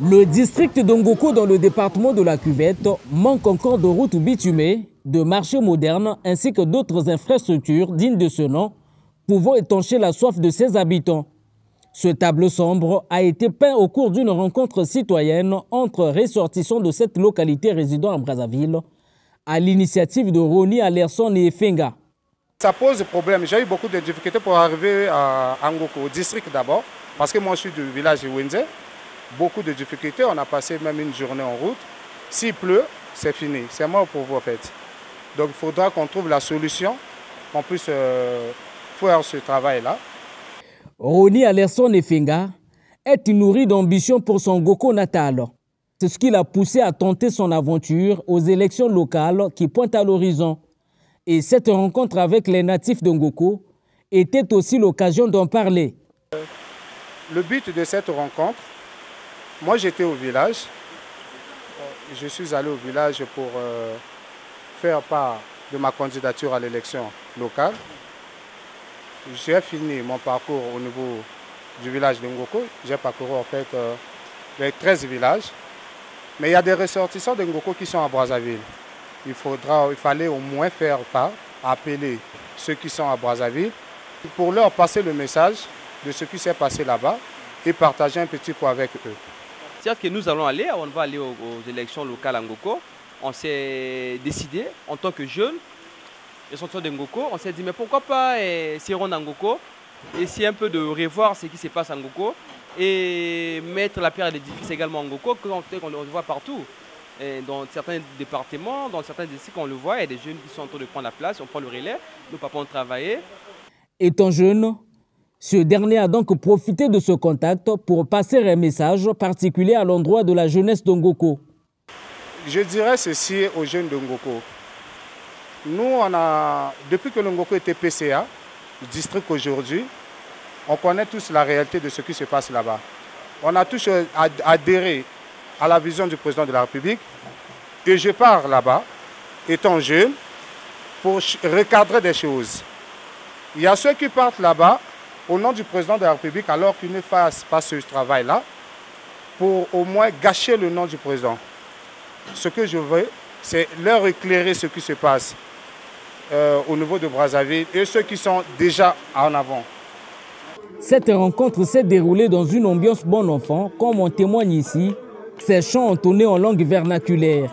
Le district d'Ongoko dans le département de la Cuvette manque encore de routes bitumées, de marchés modernes ainsi que d'autres infrastructures dignes de ce nom pouvant étancher la soif de ses habitants. Ce tableau sombre a été peint au cours d'une rencontre citoyenne entre ressortissants de cette localité résidant à Brazzaville à l'initiative de Roni Alerson et Fenga. Ça pose problème. J'ai eu beaucoup de difficultés pour arriver à Ngoko, au district d'abord, parce que moi je suis du village de Wenze. Beaucoup de difficultés, on a passé même une journée en route. S'il pleut, c'est fini, c'est mort pour vous en fait. Donc il faudra qu'on trouve la solution, qu'on puisse faire ce travail-là. Roni Alerson et Fenga est nourri d'ambition pour son Ngoko natal. C'est ce qui l'a poussé à tenter son aventure aux élections locales qui pointent à l'horizon. Et cette rencontre avec les natifs de Ngoko était aussi l'occasion d'en parler. Le but de cette rencontre, moi j'étais au village. Je suis allé au village pour faire part de ma candidature à l'élection locale. J'ai fini mon parcours au niveau du village de Ngoko. J'ai parcouru en fait les 13 villages. Mais il y a des ressortissants de Ngoko qui sont à Brazzaville. Il fallait au moins faire part, appeler ceux qui sont à Brazzaville pour leur passer le message de ce qui s'est passé là-bas et partager un petit peu avec eux. C'est-à-dire que nous allons aller, on va aller aux élections locales à Ngoko. On s'est décidé en tant que jeunes, ressortissants de Ngoko, on s'est dit mais pourquoi pas s'y rendre à Ngoko, essayer un peu de revoir ce qui se passe à Ngoko et mettre la pierre à l'édifice également à Ngoko, qu'on le voit partout. Et dans certains départements, dans certains districts, on le voit, il y a des jeunes qui sont en train de prendre la place, on prend le relais, nos papas ont travaillé. Étant jeune, ce dernier a donc profité de ce contact pour passer un message particulier à l'endroit de la jeunesse de Ngoko. Je dirais ceci aux jeunes de Ngoko. Nous, depuis que le Ngoko était PCA, le district aujourd'hui, on connaît tous la réalité de ce qui se passe là-bas. On a tous adhéré à la vision du président de la République. Et je pars là-bas, étant jeune, pour recadrer des choses. Il y a ceux qui partent là-bas au nom du président de la République alors qu'ils ne fassent pas ce travail-là pour au moins gâcher le nom du président. Ce que je veux, c'est leur éclairer ce qui se passe au niveau de Brazzaville et ceux qui sont déjà en avant. Cette rencontre s'est déroulée dans une ambiance bon enfant, comme on témoigne ici. Ces chants entonnés en langue vernaculaire.